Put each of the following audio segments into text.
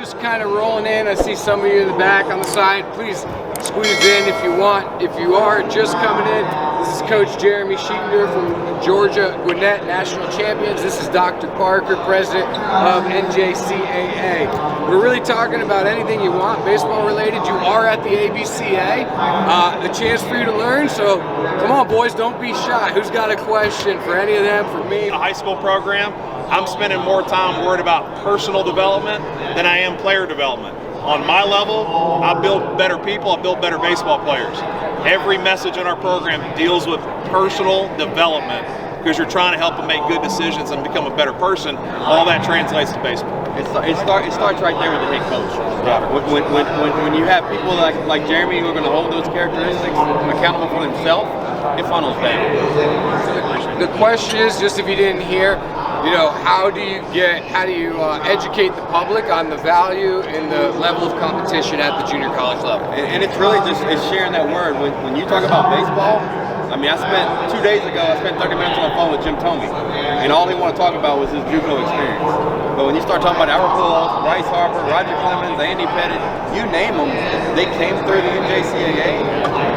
just kind of rolling in. I see some of you in the back on the side. Please squeeze in if you want. If you are just coming in, this is Coach Jeremy Sheetinger from Georgia Gwinnett National Champions. This is Dr. Parker, President of NJCAA. We're really talking about anything you want, baseball related. You are at the ABCA. The chance for you to learn, so come on boys, don't be shy. Who's got a question for any of them, for me? The high school program, I'm spending more time worried about personal development than I am player development. On my level, I build better people, I build better baseball players. Every message in our program deals with personal development because you're trying to help them make good decisions and become a better person. All that translates to baseball. It starts right there with the head coach. Yeah. When you have people like Jeremy who are going to hold those characteristics accountable for themselves, it funnels down. The question is, just if you didn't hear, you know, how do you educate the public on the value and the level of competition at the junior college level? And it's really just sharing that word. When you talk about baseball, I mean, I spent 2 days ago, I spent 30 minutes on the phone with Jim Tomey, and all he wanted to talk about was his JUCO experience. But when you start talking about Albert Pujols, Bryce Harper, Roger Clemens, Andy Pettit, you name them, they came through the NJCAA.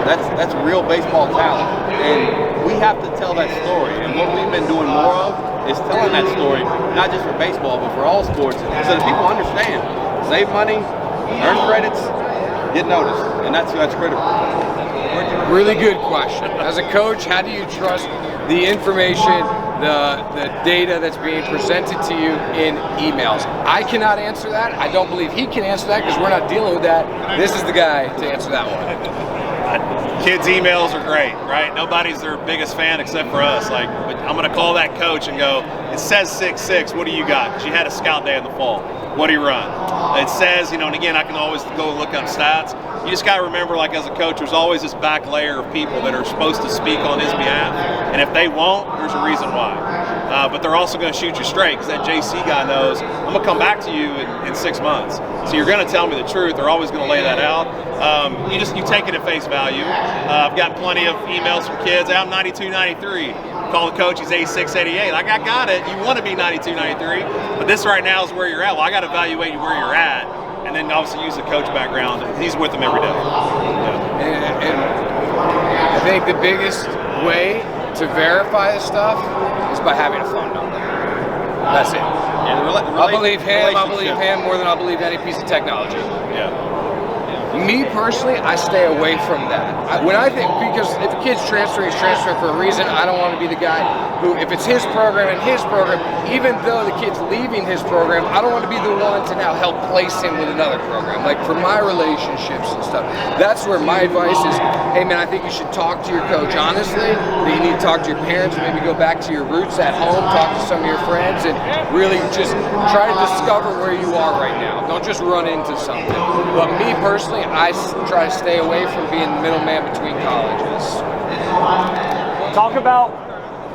That's real baseball talent, and we have to tell that story. And what we've been doing more of is telling that story, not just for baseball, but for all sports, so that people understand. Save money, earn credits, get noticed, and that's critical. Really good question. As a coach, how do you trust the information, the data that's being presented to you in emails? I cannot answer that. I don't believe he can answer that because we're not dealing with that. This is the guy to answer that one. Kids' emails are great, right? Nobody's their biggest fan except for us. Like, but I'm going to call that coach and go, it says 6'6", what do you got? Because you had a scout day in the fall. What do you run? It says, you know, and again, I can always go look up stats. You just got to remember, like as a coach, there's always this back layer of people that are supposed to speak on his behalf. And if they won't, there's a reason why. But they're also going to shoot you straight because that JC guy knows, I'm going to come back to you in 6 months. So you're going to tell me the truth. They're always going to lay that out. You take it at face value. I've gotten plenty of emails from kids. Hey, I'm 92, 93. Call the coach, he's 86, 88. Like, I got it. You want to be 92, 93. But this right now is where you're at. Well, I got to evaluate where you're at. And then obviously use the coach background. He's with them every day. Yeah. And I think the biggest way to verify this stuff is by having a phone number. That's it. I believe him more than I believe any piece of technology. Yeah. Me personally, I stay away from that. Because if a kid's transferring, he's transferring for a reason. I don't want to be the guy who, if it's his program and his program, even though the kid's leaving his program, I don't want to be the one to now help place him with another program. Like for my relationships and stuff, that's where my advice is, hey man, I think you should talk to your coach honestly, that you need to talk to your parents, maybe go back to your roots at home, talk to some of your friends, and really just try to discover where you are right now. Don't just run into something. But me personally, I try to stay away from being the middleman between colleges. Talk about,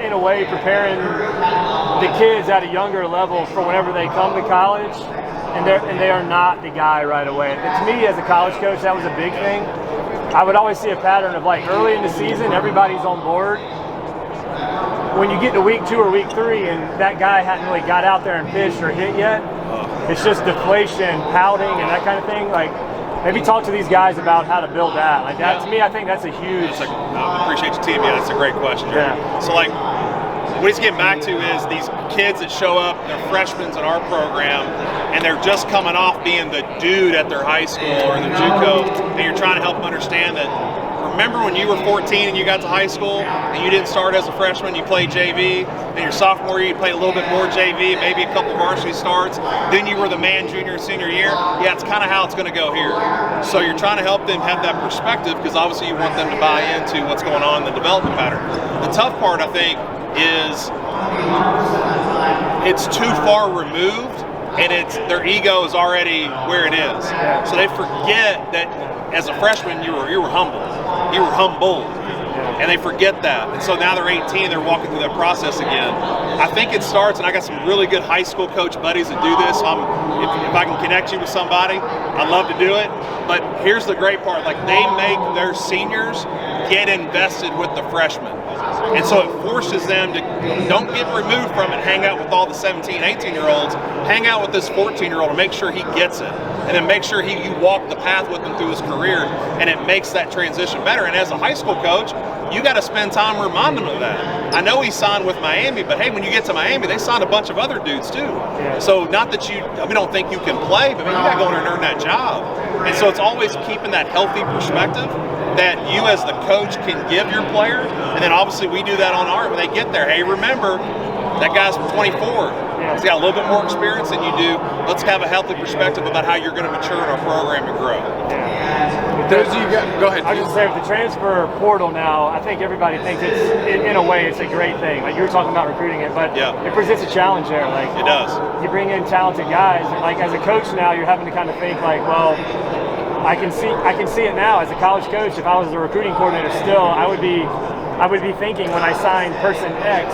in a way, preparing the kids at a younger level for whenever they come to college, and they are not the guy right away. And to me, as a college coach, that was a big thing. I would always see a pattern of like early in the season, everybody's on board. When you get to week 2 or week 3 and that guy hadn't really got out there and pitched or hit yet, it's just deflation, pouting, and that kind of thing. Like, maybe talk to these guys about how to build that. Like that, to me, I think that's a huge. I appreciate your team. Yeah, that's a great question, Jeremy. Yeah. So like, what he's getting back to is these kids that show up, they're freshmen in our program, and they're just coming off being the dude at their high school or the JUCO, and you're trying to help them understand that. Remember when you were 14 and you got to high school and you didn't start as a freshman, you played JV, then your sophomore year you played a little bit more JV, maybe a couple varsity starts, then you were the man junior, senior year. Yeah, it's kind of how it's going to go here. So you're trying to help them have that perspective because obviously you want them to buy into what's going on in the development pattern. The tough part, I think, is it's too far removed and their ego is already where it is. So they forget that as a freshman you were humble. You were humbled, and they forget that. And so now they're 18, they're walking through that process again. I think it starts, and I got some really good high school coach buddies that do this. If I can connect you with somebody, I'd love to do it. But here's the great part, like they make their seniors get invested with the freshmen. And so it forces them to don't get removed from it, hang out with all the 17, 18-year-olds, hang out with this 14-year-old and make sure he gets it. And then make sure you walk the path with him through his career, and it makes that transition better. And as a high school coach, you got to spend time reminding him of that. I know he signed with Miami, but hey, when you get to Miami, they signed a bunch of other dudes too. Yeah. So not that we don't think you can play, but man, you got to go in there and earn that job. And so it's always keeping that healthy perspective that you as the coach can give your player. And then obviously we do that on our, when they get there, hey, remember, that guy's 24. He's got a little bit more experience than you do. Let's have a healthy perspective about how you're going to mature in our program and grow. Those of you guys, go ahead. I was just saying, with the transfer portal now, I think everybody thinks in a way, it's a great thing. Like you were talking about recruiting it, but it presents a challenge there. Like it does. You bring in talented guys, and like as a coach now, you're having to kind of think like, well, I can see it now as a college coach. If I was a recruiting coordinator still, I would be thinking when I sign person X,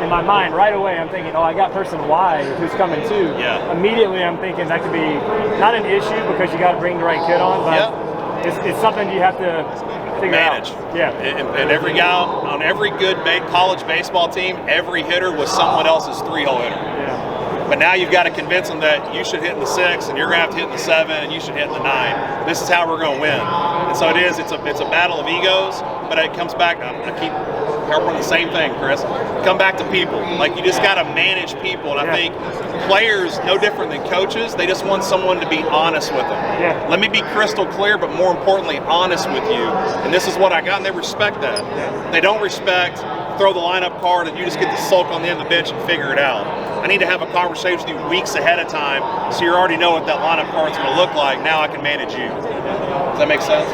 in my mind right away I'm thinking, oh, I got person Y who's coming too. Immediately I'm thinking that could be not an issue because you got to bring the right kid on, but it's something you have to figure manage. out. And every guy on every good college baseball team, every hitter was someone else's 3-hole hitter. But now you've got to convince them that you should hit in the 6 and you're going to have to hit in the 7 and you should hit in the 9. This is how we're going to win. And so it's a battle of egos, but it comes back, I keep harping on the same thing, Chris. Come back to people. Like you just got to manage people. And I think players, no different than coaches, they just want someone to be honest with them. Let me be crystal clear, but more importantly, honest with you. And this is what I got, and they respect that. They don't respect throw the lineup card and you just get to sulk on the end of the bench and figure it out. I need to have a conversation with you weeks ahead of time so you already know what that lineup card's going to look like. Now I can manage you. Does that make sense?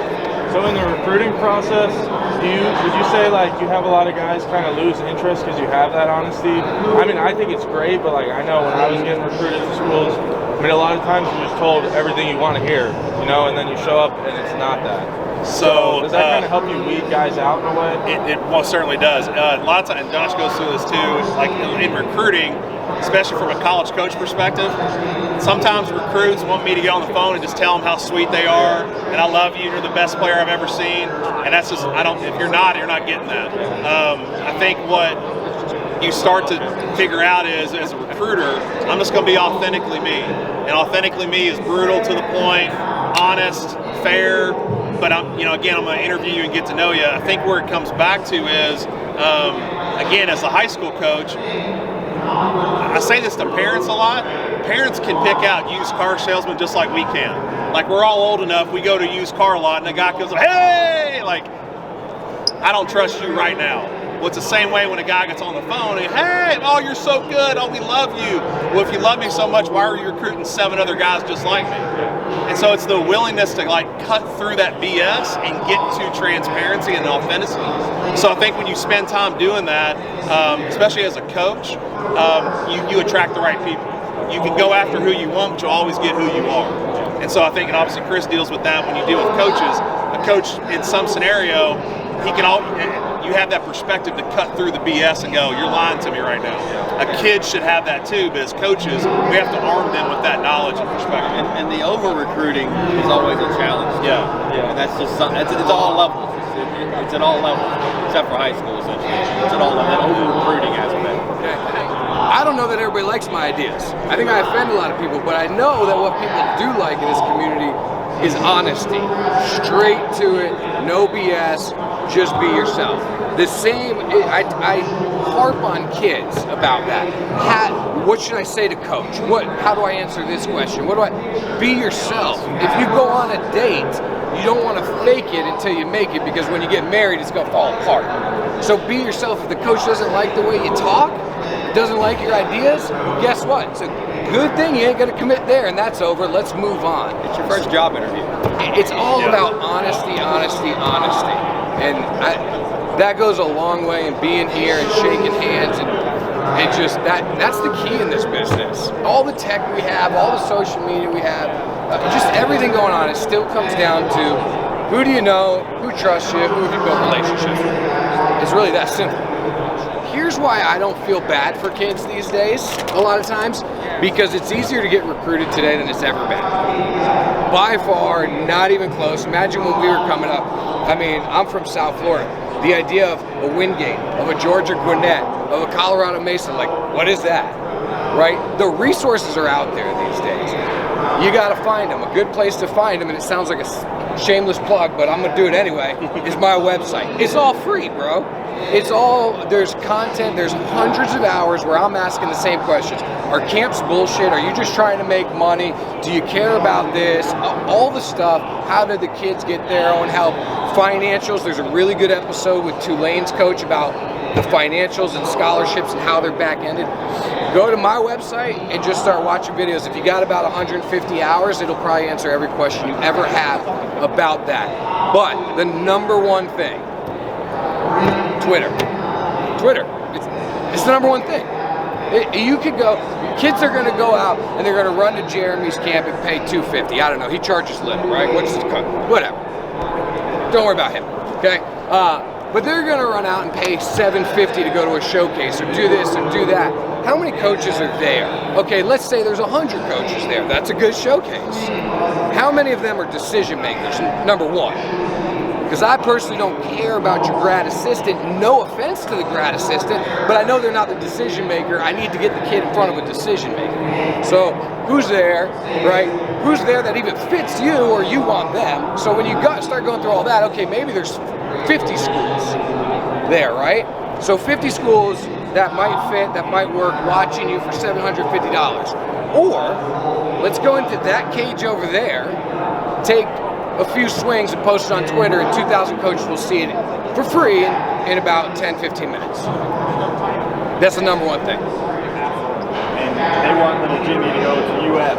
So in the recruiting process, would you say like you have a lot of guys kind of lose interest because you have that honesty? I mean, I think it's great, but like I know when I was getting recruited to schools, I mean, a lot of times you're just told everything you want to hear, you know, and then you show up and it's not that. So does that kind of help you weed guys out in a way? It most certainly does. A lot of times, and Josh goes through this too, like in recruiting, especially from a college coach perspective, sometimes recruits want me to get on the phone and just tell them how sweet they are, and I love you, you're the best player I've ever seen, and that's just, if you're not getting that. I think what you start to figure out is, as a recruiter, I'm just going to be authentically me, and authentically me is brutal to the point, honest, fair, but I'm going to interview you and get to know you. I think where it comes back to is, again, as a high school coach, I say this to parents a lot. Parents can pick out used car salesmen just like we can. Like we're all old enough, we go to a used car lot and the guy goes, hey, like, I don't trust you right now. Well, it's the same way when a guy gets on the phone and, hey, oh, you're so good, oh, we love you. Well, if you love me so much, why are you recruiting 7 other guys just like me? And so it's the willingness to like cut through that BS and get to transparency and authenticity. So I think when you spend time doing that, especially as a coach, you attract the right people. You can go after who you want, but you'll always get who you are. And so I think, and obviously Chris deals with that when you deal with coaches. A coach in some scenario, you have that perspective to cut through the BS and go, you're lying to me right now. A kid should have that too, but as coaches, we have to arm them with that knowledge and perspective. And the over-recruiting is always a challenge. And that's just it's all levels. It's at all levels, except for high school, essentially. It's at all levels, that over-recruiting aspect. I don't know that everybody likes my ideas. I think I offend a lot of people, but I know that what people do like in this community is honesty. Straight to it, no BS, just be yourself. The same, I harp on kids about that. What should I say to coach? How do I answer this question? Be yourself. If you go on a date, you don't want to fake it until you make it, because when you get married, it's going to fall apart. So be yourself. If the coach doesn't like the way you talk, doesn't like your ideas, guess what? It's a good thing you ain't going to commit there, and that's over. Let's move on. It's your first job interview. It's all about honesty. And that goes a long way in being here and shaking hands and just that's the key in this business. All the tech we have, all the social media we have, just everything going on, it still comes down to who do you know, who trusts you, who have you built relationships with. It's really that simple. Here's why I don't feel bad for kids these days, a lot of times, because it's easier to get recruited today than it's ever been. By far, not even close. Imagine when we were coming up. I mean, I'm from South Florida. The idea of a Wingate, of a Georgia Gwinnett, of a Colorado Mesa, like, what is that, right? The resources are out there these days. You got to find them. A good place to find them, and it sounds like a shameless plug, but I'm going to do it anyway, is my website. It's all free, bro. It's all, there's content, there's hundreds of hours where I'm asking the same questions. Are camps bullshit? Are you just trying to make money? Do you care about this? All the stuff. How did the kids get their own help? Financials. There's a really good episode with Tulane's coach about the financials and scholarships and how they're back-ended. Go to my website and just start watching videos. If you got about 150 hours, it'll probably answer every question you ever have about that. But the number one thing, Twitter. It's the number one thing. You could go, kids are going to go out and they're going to run to Jeremy's camp and pay $250. I don't know. He charges little, right? What's his cut? Whatever. Don't worry about him. Okay. But they're going to run out and pay $750 to go to a showcase or do this or do that. How many coaches are there? Okay, let's say there's 100 coaches there. That's a good showcase. How many of them are decision makers? Number one. Because I personally don't care about your grad assistant. No offense to the grad assistant, but I know they're not the decision maker. I need to get the kid in front of a decision maker. So who's there, right? Who's there that even fits you or you want them? So when you start going through all that, okay, maybe there's 50 schools there, right? So 50 schools that might fit, that might work, watching you for $750. Or let's go into that cage over there, take a few swings and post it on Twitter, and 2,000 coaches will see it for free in about 10-15 minutes. That's the number one thing. And they want little Jimmy to go to UF,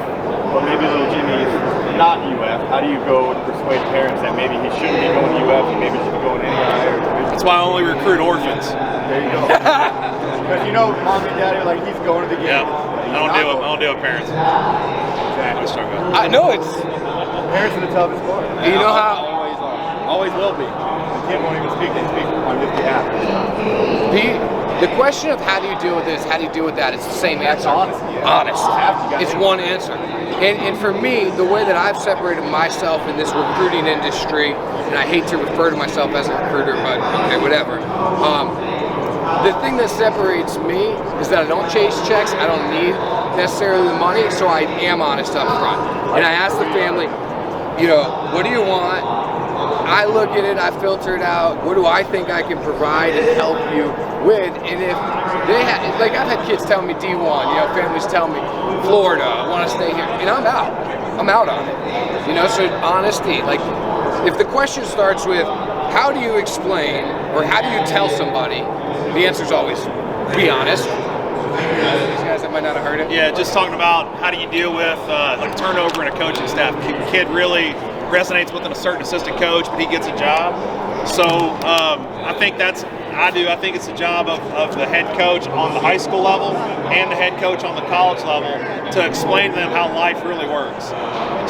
but maybe little Jimmy is not UF. How do you go and persuade parents that maybe he shouldn't be going to UF and maybe he should be going any higher? That's why I only recruit orphans. There you go. Because you know, mom and dad are like, he's going to the game. Yep. I don't deal with parents. Exactly. I know it's. Parents are the toughest part. You know how? Always are. Always will be. The kid won't even speak. They speak on his behalf. The question of how do you deal with this, how do you deal with that, it's the same answer. Honest. It's one answer. And for me, the way that I've separated myself in this recruiting industry, and I hate to refer to myself as a recruiter, but okay, whatever. The thing that separates me is that I don't chase checks. I don't need necessarily the money, so I am honest up front. And I ask the family, you know, what do you want? I look at it, I filter it out. What do I think I can provide and help you with? And if they have, like I've had kids tell me D1, you know, families tell me Florida, I want to stay here, and I'm out on it. You know, so honesty. Like, if the question starts with how do you explain or how do you tell somebody, the answer is always be honest. These guys that might not have heard it. Yeah, just talking about how do you deal with like turnover in a coaching staff. Kid really resonates with a certain assistant coach, but he gets a job. So I think I think it's the job of the head coach on the high school level and the head coach on the college level to explain to them how life really works.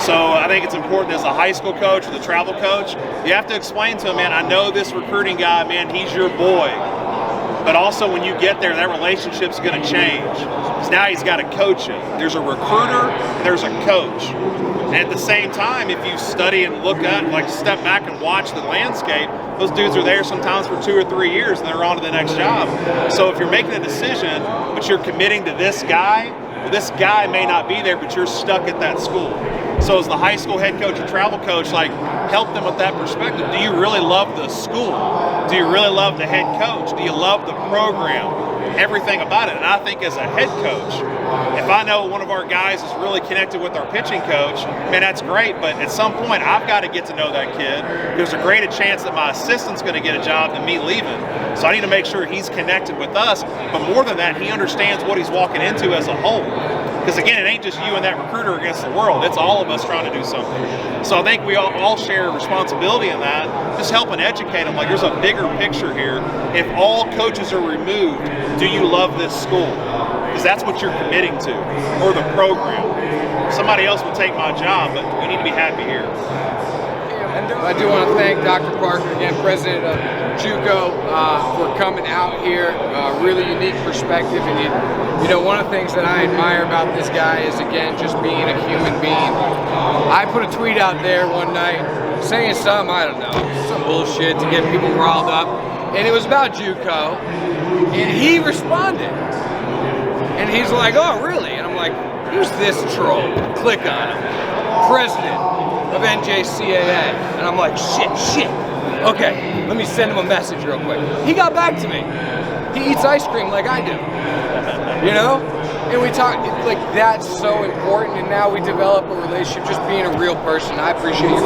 So I think it's important as a high school coach or the travel coach, you have to explain to them, man, I know this recruiting guy, man, he's your boy. But also when you get there, that relationship's going to change. Because now he's got to coach you. There's a recruiter, there's a coach. And at the same time, if you study and look at, like step back and watch the landscape, those dudes are there sometimes for 2 or 3 years and they're on to the next job. So if you're making a decision, but you're committing to this guy, well, this guy may not be there, but you're stuck at that school. So as the high school head coach or travel coach, like help them with that perspective. Do you really love the school? Do you really love the head coach? Do you love the program? Everything about it. And I think as a head coach, if I know one of our guys is really connected with our pitching coach, man, that's great. But at some point, I've got to get to know that kid. There's a greater chance that my assistant's going to get a job than me leaving. So I need to make sure he's connected with us. But more than that, he understands what he's walking into as a whole. Because again, it ain't just you and that recruiter against the world. It's all of us trying to do something. So I think we all share a responsibility in that. Just helping educate them. Like there's a bigger picture here. If all coaches are removed, do you love this school? Because that's what you're committing to, or the program. Somebody else will take my job, but we need to be happy here. I do want to thank Dr. Parker, again, president of JUCO, for coming out here. Really unique perspective. And you know, one of the things that I admire about this guy is, again, just being a human being. I put a tweet out there one night saying some, I don't know, some bullshit to get people riled up. and it was about JUCO, and he responded, and he's like, "Oh, really?" And I'm like, "Who's this troll?" Click on him, president of NJCAA, and I'm like, "Shit. Okay, let me send him a message real quick." He got back to me. He eats ice cream like I do, you know? And we talk, like, that's so important, and now we develop a relationship, just being a real person. I appreciate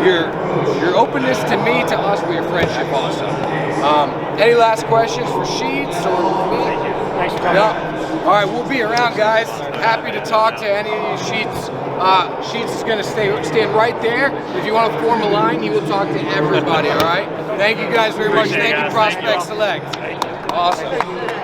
your openness to me, to us, but your friendship also. Any last questions for Sheets or me? Thanks for coming. No. All right, we'll be around, guys. Happy to talk to any of you. Sheets. Sheets is going to stand right there. If you want to form a line, he will talk to everybody, all right? Thank you guys very much. Thank you, Prospect Select. Awesome.